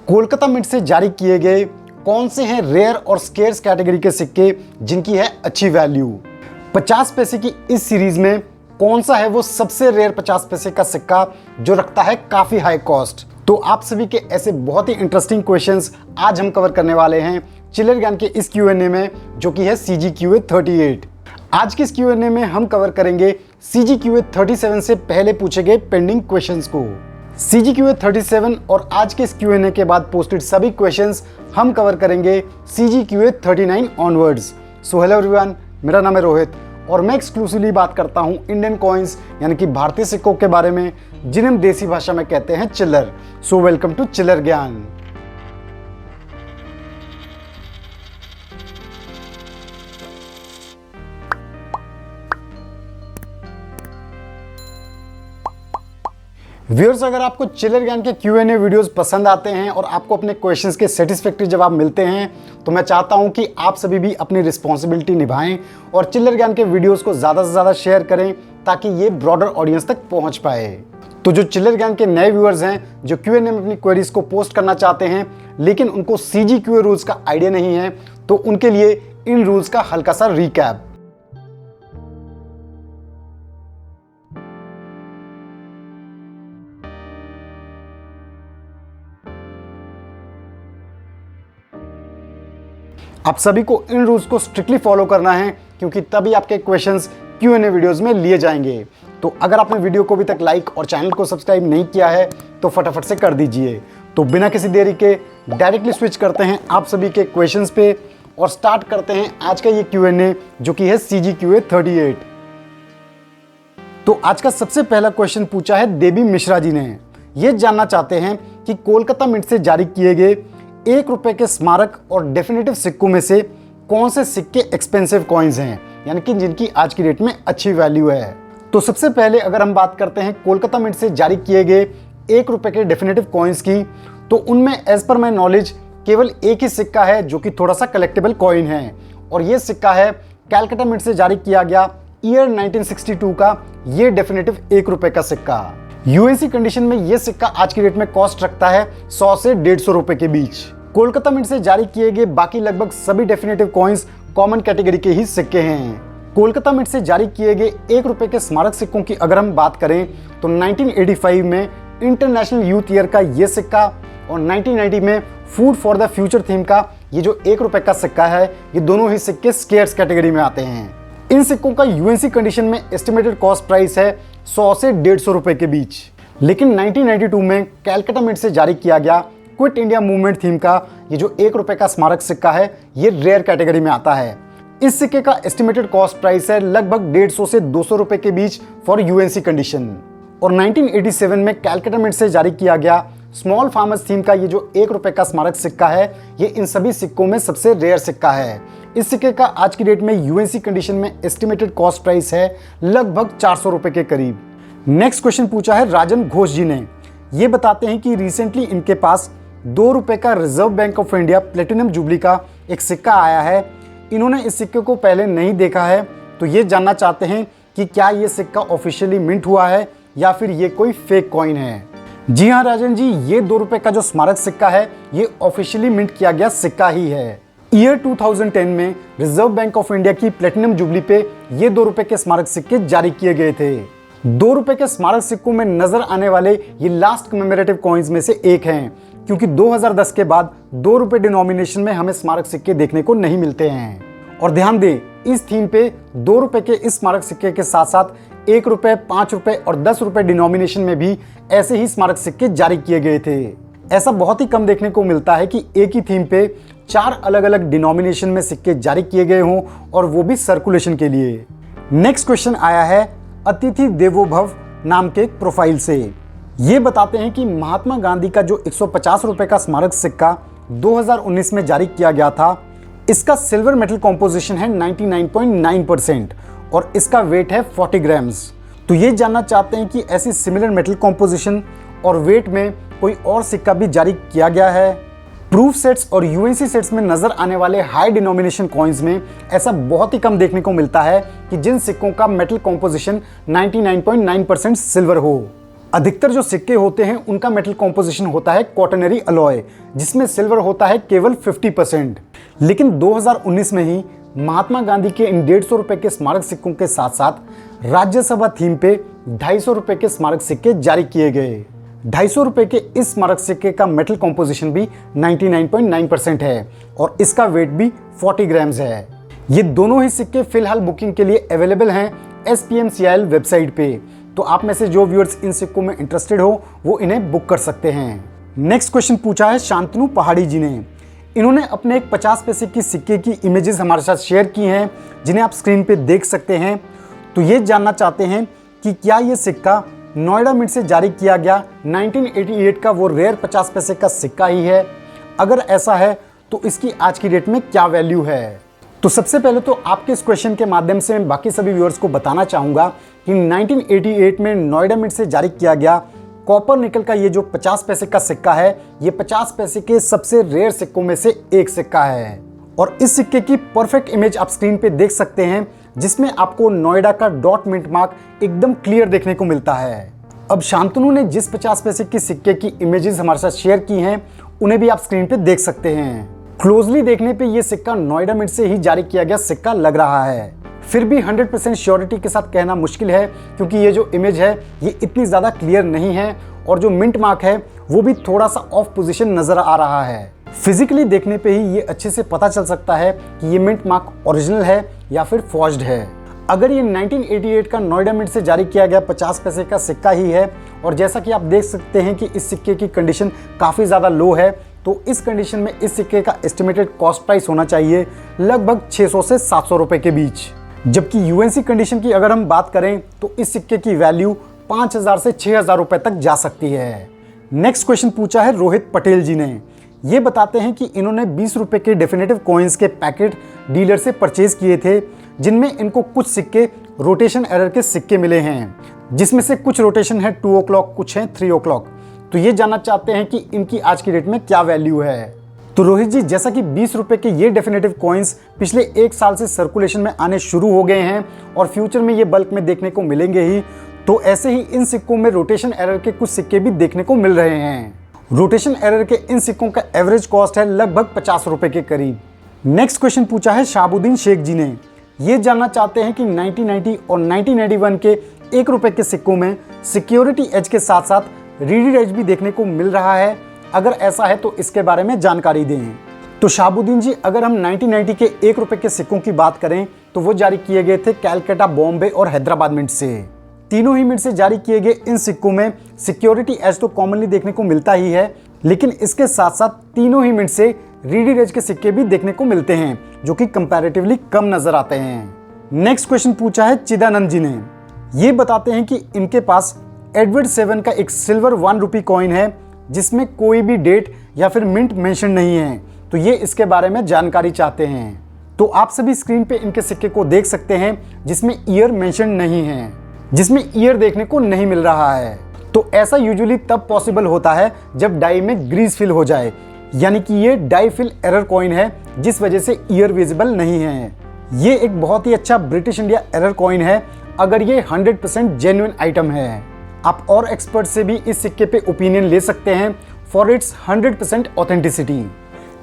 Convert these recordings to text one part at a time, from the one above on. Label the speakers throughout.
Speaker 1: Kolkata mint से जारी किए गए कौन से हैं रेयर और स्केर्स कैटेगरी के सिक्के जिनकी है अच्छी वैल्यू। 50 पैसे की इस सीरीज में कौन सा है वो सबसे रेयर 50 पैसे का सिक्का जो रखता है काफी हाई कॉस्ट। तो आप सभी के ऐसे बहुत ही इंटरेस्टिंग क्वेश्चंस आज हम कवर करने वाले हैं चिल्लर ज्ञान के इस Q&A में, जो कि है CGQA 38। आज के इस Q&A में हम कवर करेंगे CGQA 37 से पहले पूछे गए पेंडिंग क्वेश्चंस को। CGQA 37 और आज के इस Q&A के बाद पोस्टेड सभी क्वेश्चंस हम कवर करेंगे CGQA 39 onwards. So hello everyone, मेरा नाम है रोहित और मैं एक्सक्लूसिवली बात करता हूं इंडियन कॉइन्स यानी कि भारतीय सिक्कों के बारे में, जिन्हें हम देसी भाषा में कहते हैं चिल्लर। सो वेलकम टू चिल्लर ज्ञान। व्यूअर्स, अगर आपको चिल्लर ज्ञान के Q&A वीडियोस पसंद आते हैं और आपको अपने क्वेश्चंस के सेटिस्फैक्टरी जवाब मिलते हैं, तो मैं चाहता हूं कि आप सभी भी अपनी रिस्पॉन्सिबिलिटी निभाएं और चिल्लर ज्ञान के वीडियोस को ज़्यादा से ज़्यादा शेयर करें ताकि ये ब्रॉडर ऑडियंस तक पहुंच पाए। तो जो चिल्लर ज्ञान के नए व्यूअर्स हैं जो Q&A में अपनी क्वेरीज को पोस्ट करना चाहते हैं लेकिन उनको CGQA रूल्स का आइडिया नहीं है, तो उनके लिए इन रूल्स का हल्का सा रिकैप। आप सभी को इन रूल्स को स्ट्रिक्टली फॉलो करना है, क्योंकि तभी आपके क्वेश्चंस Q&A वीडियोस में लिए जाएंगे। तो अगर आपने वीडियो को अभी तक लाइक और चैनल को सब्सक्राइब नहीं किया है तो फटाफट से कर दीजिए। तो बिना किसी देरी के डायरेक्टली स्विच करते हैं आप सभी के क्वेश्चंस पे और स्टार्ट करते हैं आज का ये Q&A, जो कि है CGQA 38। तो आज का सबसे पहला क्वेश्चन पूछा है देवी मिश्रा जी ने। ये जानना चाहते हैं कि कोलकाता मिंट से जारी किए गए 1 रुपए के स्मारक और डेफिनेटिव सिक्कों में से कौन से सिक्के एक्सपेंसिव कॉइन्स हैं, यानी कि जिनकी आज की डेट में अच्छी वैल्यू है। तो सबसे पहले अगर हम बात करते हैं कोलकाता मिंट से जारी किए गए 1 रुपए के डेफिनेटिव कॉइन्स की, तो उनमें एज पर माई नॉलेज केवल एक ही सिक्का है जो कि थोड़ा सा कलेक्टेबल कॉइन है, और ये सिक्का है कैलकाटा मिंट से जारी किया गया ईयर 1962 का ये डेफिनेटिव 1 रुपए का सिक्का। यूएनसी कंडीशन में ये सिक्का आज की डेट में कॉस्ट रखता है 100 से 150 रुपए के बीच। कोलकाता मिंट से जारी किए गए बाकी लगभग सभी डेफिनेटिव कॉइन्स कॉमन कैटेगरी के ही सिक्के हैं। कोलकाता मिंट से जारी किए गए 1 रुपए के स्मारक सिक्कों की अगर हम बात करें तो 1985 में इंटरनेशनल यूथ ईयर का ये सिक्का और 1990 में food for the future theme का ये जो 1 रुपए का सिक्का है, ये दोनों ही सिक्के स्केर्स कैटेगरी में आते हैं। इन सिक्कों का यूएनसी कंडीशन में एस्टिमेटेड कॉस्ट प्राइस है 100 से 150 रुपए के बीच। लेकिन 1992 में कैलकाटा मिंट से जारी किया गया क्विट इंडिया मूवमेंट थीम का ये जो 1 रुपए का स्मारक सिक्का है, ये रेयर कैटेगरी में आता है। इस सिक्के का एस्टिमेटेड कॉस्ट प्राइस है लगभग 150 से 200 रुपए के बीच फॉर यूएनसी कंडीशन। और 1987 में कैलकाटा मिंट से जारी किया गया स्मॉल फार्मर्स थीम का ये जो 1 रुपए का स्मारक सिक्का है, ये इन सभी सिक्कों में सबसे रेयर सिक्का है। इस सिक्के का आज की डेट में यूएनसी कंडीशन में एस्टिमेटेड कॉस्ट प्राइस है लगभग 400 रुपए के करीब। नेक्स्ट क्वेश्चन पूछा है राजन घोष जी ने। ये बताते हैं कि रिसेंटली इनके पास 2 रुपए का reserve bank of India platinum jubilee का एक सिक्का आया है। इन्होंने इस सिक्के को पहले नहीं देखा है, तो ये जानना चाहते हैं कि क्या ये सिक्का ऑफिशियली मिंट हुआ है या फिर ये कोई फेक कॉइन है। जी हाँ राजन जी, ये 2 रुपए का जो स्मारक सिक्का है ये ऑफिशियली मिंट किया गया सिक्का ही है। ईयर 2010 में रिजर्व बैंक ऑफ इंडिया की प्लेटिनम जुबली पे ये 2 रुपए के स्मारक सिक्के जारी किए गए थे। 2 रुपए के स्मारक सिक्कों में नजर आने वाले ये लास्ट कमेमोरेटिव कॉइन्स में से एक हैं, क्योंकि 2010 के बाद 2 रुपए डिनोमिनेशन में हमें स्मारक सिक्के देखने को नहीं मिलते हैं। और ध्यान दें, इस थीम पे 2 रुपए के इस स्मारक सिक्के के साथ साथ 1 रुपए, 5 रुपए और 10 रुपए डिनोमिनेशन में भी ऐसे ही स्मारक सिक्के जारी किए गए थे। ऐसा बहुत ही कम देखने को मिलता है कि एक ही थीम पे 4 अलग अलग डिनोमिनेशन में सिक्के जारी किए गए हों, और वो भी सर्कुलेशन के लिए। नेक्स्ट क्वेश्चन आया है अतिथि देवो भव नाम के एक प्रोफाइल से। ये बताते हैं कि महात्मा गांधी का जो 150 रुपए का स्मारक सिक्का 2019 में जारी किया गया था, इसका सिल्वर मेटल कॉम्पोजिशन है 99.9% और इसका वेट है 40 ग्राम्स। तो ये जानना चाहते हैं कि ऐसी सिमिलर मेटल कॉम्पोजिशन और वेट में कोई और सिक्का भी जारी किया गया है। प्रूफ सेट्स और यूएनसी सेट्स में नजर आने वाले हाई डिनोमिनेशन कॉइन्स में ऐसा बहुत ही कम देखने को मिलता है कि जिन सिक्कों का मेटल कॉम्पोजिशन 99.9% सिल्वर हो। अधिकतर जो सिक्के होते हैं उनका मेटल कॉम्पोजिशन होता है क्वाटरनरी अलॉय, जिसमें सिल्वर होता है केवल 50%। लेकिन 2019 में ही महात्मा गांधी के इन 150 रुपए के स्मारक सिक्कों के साथ साथ राज्यसभा थीम पे 250 रुपए के स्मारक सिक्के जारी किए गए। 250 रुपए के इस स्मारक सिक्के का मेटल कॉम्पोजिशन भी 99.9% है और इसका वेट भी 40 ग्राम्स है। ये दोनों ही सिक्के फिलहाल बुकिंग के लिए अवेलेबल हैं SPMCIL वेबसाइट पे, तो आप में से जो व्यूअर्स इन सिक्कों में इंटरेस्टेड हो वो इन्हें बुक कर सकते हैं। नेक्स्ट क्वेश्चन पूछा है शांतनु पहाड़ी जी ने। इन्होंने अपने एक 50 पैसे की सिक्के की इमेजेस हमारे साथ शेयर की हैं, जिन्हें आप स्क्रीन पे देख सकते हैं। तो ये जानना चाहते हैं कि क्या ये सिक्का नोएडा मिंट से जारी किया गया 1988 का वो रेयर 50 पैसे का सिक्का ही है? अगर ऐसा है तो इसकी आज की डेट में क्या वैल्यू है? तो सबसे पहले तो आपके इस क्वेश्चन के माध्यम से मैं बाकी सभी व्यूअर्स को बताना चाहूँगा कि 1988 में नोएडा मिंट से जारी किया गया कॉपर निकल का ये जो 50 पैसे का सिक्का है, ये 50 पैसे के सबसे रेयर सिक्कों में से एक सिक्का है। और इस सिक्के की परफेक्ट इमेज आप स्क्रीन पे देख सकते हैं, जिसमें आपको नोएडा का डॉट मिंट मार्क एकदम क्लियर देखने को मिलता है। अब शांतनु ने जिस 50 पैसे की सिक्के की इमेजेस हमारे साथ शेयर की हैं, उन्हें भी आप स्क्रीन पे देख सकते हैं। क्लोजली देखने पे ये सिक्का नोएडा मिंट से ही जारी किया गया सिक्का लग रहा है। फिर भी 100% श्योरिटी के साथ कहना मुश्किल है, क्योंकि ये जो इमेज है ये इतनी ज़्यादा क्लियर नहीं है और जो मिंट मार्क है वो भी थोड़ा सा ऑफ पोजीशन नज़र आ रहा है। फिजिकली देखने पे ही ये अच्छे से पता चल सकता है कि ये मिंट मार्क ओरिजिनल है या फिर फॉर्ज्ड है। अगर ये 1988 का नोएडा मिंट से जारी किया गया 50 पैसे का सिक्का ही है, और जैसा कि आप देख सकते हैं कि इस सिक्के की कंडीशन काफ़ी ज़्यादा लो है, तो इस कंडीशन में इस सिक्के का एस्टिमेटेड कॉस्ट प्राइस होना चाहिए लगभग 600 से 700 रुपए के बीच। जबकि यूएनसी कंडीशन की अगर हम बात करें तो इस सिक्के की वैल्यू 5000 से 6000 रुपए तक जा सकती है। नेक्स्ट क्वेश्चन पूछा है रोहित पटेल जी ने। ये बताते हैं कि इन्होंने 20 रुपए के डेफिनेटिव कॉइन्स के पैकेट डीलर से परचेज किए थे, जिनमें इनको कुछ सिक्के रोटेशन एरर के सिक्के मिले हैं, जिसमें से कुछ रोटेशन है 2 o'clock, कुछ है 3 o'clock। तो ये जानना चाहते हैं कि इनकी आज की डेट में क्या वैल्यू है। तो रोहित जी, जैसा कि 20 रुपए के ये डेफिनेटिव कॉइन्स पिछले 1 साल से सर्कुलेशन में आने शुरू हो गए हैं और फ्यूचर में ये बल्क में देखने को मिलेंगे ही, तो ऐसे ही इन सिक्कों में रोटेशन एरर के कुछ सिक्के भी देखने को मिल रहे हैं। रोटेशन एरर के इन सिक्कों का एवरेज कॉस्ट है लगभग 50 रुपए के करीब। नेक्स्ट क्वेश्चन पूछा है शाहबुद्दीन शेख जी ने। ये जानना चाहते हैं कि 1990 और 1991 के 1 रुपए के सिक्कों में सिक्योरिटी एज के साथ साथ रीडेड एज भी देखने को मिल रहा है। अगर ऐसा है तो इसके बारे में जानकारी दें। तो शाहबुद्दीन जी, अगर हम 1990 के 1 रुपए के सिक्कों की बात करें तो वो जारी किए गए थे कैलकाटा, बॉम्बे और हैदराबाद मिंट से। तीनों ही मिंट से जारी किए गए इन सिक्कों में सिक्योरिटी एज तो कॉमनली देखने को मिलता ही है, लेकिन इसके साथ साथ तीनों ही मिंट से रीडेड एज के सिक्के भी देखने को मिलते हैं, जो कि कंपैरेटिवली कम नजर आते हैं। नेक्स्ट क्वेश्चन पूछा है चिदानंद जी ने। ये बताते हैं कि इनके पास एडवर्ड 7 का एक सिल्वर 1 रुपी कॉइन है, जिसमें कोई भी डेट या फिर मिंट मेंशन नहीं है। तो ये इसके बारे में जानकारी चाहते हैं। तो आप सभी स्क्रीन पे इनके सिक्के को देख सकते हैं, जिसमें ईयर मेंशन नहीं है, जिसमें ईयर देखने को नहीं मिल रहा है। तो ऐसा यूजुअली तब पॉसिबल होता है जब डाई में ग्रीस फिल हो जाए, यानी कि ये डाई फिल एरर कॉइन है, जिस वजह से ईयर विजिबल नहीं है। ये एक बहुत ही अच्छा ब्रिटिश इंडिया एरर कॉइन है अगर ये 100% जेन्युइन आइटम है। आप और एक्सपर्ट से भी इस सिक्के पे ओपिनियन ले सकते हैं for its 100% authenticity.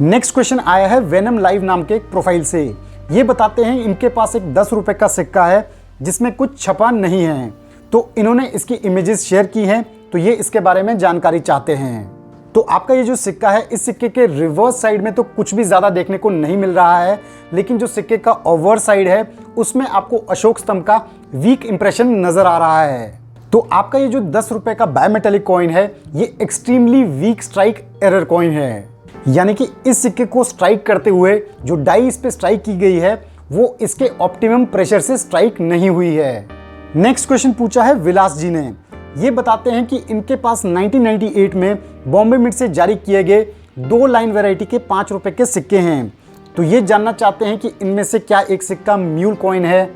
Speaker 1: Next question आया है वेनम लाइव नाम के एक प्रोफाइल से। ये बताते हैं इनके पास एक 10 रुपए का सिक्का है, जिसमें कुछ छपा नहीं है। तो इन्होंने इसकी इमेजेस शेयर की हैं, तो ये इसके बारे में जानकारी चाहते हैं। तो आपका ये जो सिक्का है, इस सिक्के के रिवर्स साइड में तो कुछ भी ज़्यादा देखने को नहीं मिल रहा है, लेकिन जो सिक्के का ओवर साइड है उसमें आपको अशोक स्तंभ का वीक इंप्रेशन नज़र आ रहा है। तो आपका ये जो 10 रुपए का बायोमेटेलिक कॉइन है, ये extremely weak strike error coin है, यानी कि इस सिक्के को स्ट्राइक करते हुए जो डाई इस पे स्ट्राइक की गई है वो इसके ऑप्टिमम प्रेशर से स्ट्राइक नहीं हुई है। नेक्स्ट क्वेश्चन पूछा है विलास जी ने। ये बताते हैं कि इनके पास 1998 में बॉम्बे मिंट से जारी किए गए 2 लाइन वैरायटी के 5 रुपए के सिक्के हैं। तो ये जानना चाहते हैं कि इनमें से क्या एक सिक्का म्यूल कॉइन है।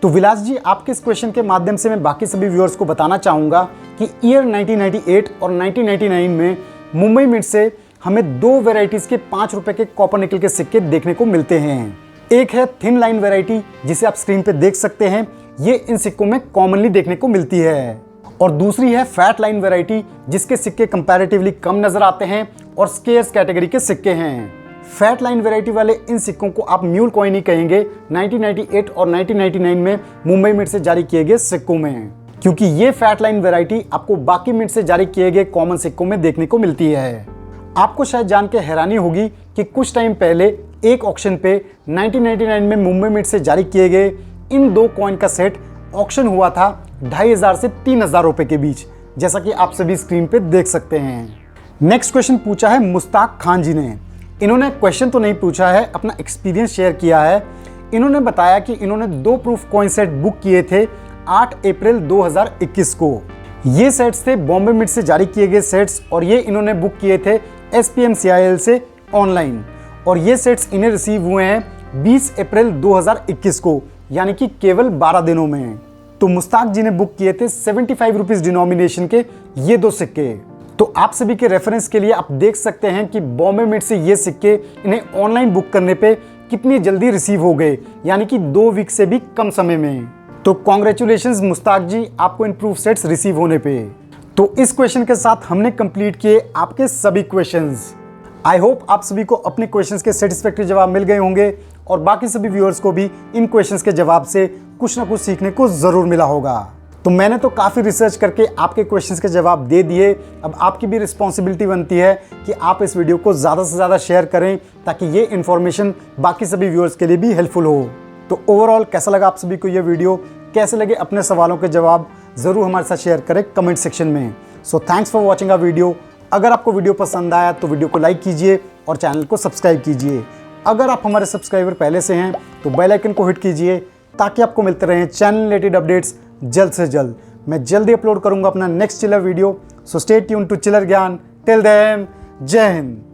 Speaker 1: तो विलास जी, आपके इस क्वेश्चन के माध्यम से मैं बाकी सभी व्यूअर्स को बताना चाहूँगा कि ईयर 1998 और 1999 में मुंबई मिंट से हमें 2 वेराइटीज़ के 5 रुपए के कॉपर निकल के सिक्के देखने को मिलते हैं। एक है थिन लाइन वैरायटी, जिसे आप स्क्रीन पे देख सकते हैं। ये इन सिक्कों में कॉमनली देखने को मिलती है। और दूसरी है फैट लाइन वैरायटी, जिसके सिक्के कंपैरेटिवली कम नजर आते हैं और स्केर्स कैटेगरी के सिक्के हैं। फैट लाइन वैरायटी वाले इन सिक्कों को आप म्यूल कॉइन ही कहेंगे 1998 और 1999 में मुंबई मिंट से जारी किए गए सिक्कों में, क्योंकि ये फैट लाइन वैरायटी आपको बाकी मिंट से जारी किए गए कॉमन सिक्कों में देखने को मिलती है। आपको शायद जान के हैरानी होगी कि कुछ टाइम पहले एक ऑक्शन पे 1999 में मुंबई मिंट से जारी किए गए इन दो कॉइन का सेट ऑक्शन हुआ था 2500 से 3000 रुपए के बीच, जैसा कि आप सभी स्क्रीन पे देख सकते हैं। नेक्स्ट क्वेश्चन पूछा है मुश्ताक खान जी ने। इन्होंने क्वेश्चन तो नहीं पूछा है, अपना एक्सपीरियंस शेयर किया है। इन्होंने बताया कि इन्होंने 2 प्रूफ कॉइन सेट बुक किए थे 8 अप्रैल 2021 को। ये सेट्स थे बॉम्बे मिंट से जारी किए गए सेट्स और ये इन्होंने बुक किए थे SPM CIL से ऑनलाइन, और ये सेट्स इन्हें रिसीव हुए हैं 20 अप्रैल 2021 को, यानी कि केवल 12 दिनों में। तो मुश्ताक जी ने बुक किए थे 75 रुपीज डिनोमिनेशन के ये 2 सिक्के। तो आप सभी के रेफरेंस के लिए आप देख सकते हैं कि बॉम्बे मिंट से ये सिक्के इन्हें ऑनलाइन बुक करने पे कितनी जल्दी रिसीव हो गए, यानी कि 2 वीक से भी कम समय में। तो कॉन्ग्रेचुलेशंस मुश्ताक जी, आपको इन प्रूफ सेट्स रिसीव होने पे। तो इस क्वेश्चन के साथ हमने कंप्लीट किए आपके सभी क्वेश्चंस। आई होप आप सभी को अपने क्वेश्चंस के सेटिस्फैक्टरी जवाब मिल गए होंगे और बाकी सभी व्यूअर्स को भी इन क्वेश्चंस के जवाब से कुछ ना कुछ सीखने को जरूर मिला होगा। तो मैंने तो काफ़ी रिसर्च करके आपके क्वेश्चंस के जवाब दे दिए। अब आपकी भी रिस्पॉन्सिबिलिटी बनती है कि आप इस वीडियो को ज़्यादा से ज़्यादा शेयर करें ताकि ये इन्फॉर्मेशन बाकी सभी व्यूअर्स के लिए भी हेल्पफुल हो। तो ओवरऑल कैसा लगा आप सभी को ये वीडियो, कैसे लगे अपने सवालों के जवाब ज़रूर हमारे साथ शेयर करें कमेंट सेक्शन में। So thanks for watching our video. अगर आपको वीडियो पसंद आया तो वीडियो को लाइक कीजिए और चैनल को सब्सक्राइब कीजिए। अगर आप हमारे सब्सक्राइबर पहले से हैं तो बेल आइकन को हिट कीजिए ताकि आपको मिलते रहें चैनल रिलेटेड अपडेट्स जल्द से जल्द। मैं जल्दी अपलोड करूंगा अपना next chiller video. So stay tuned to chiller Gyan. Till then, जय हिंद।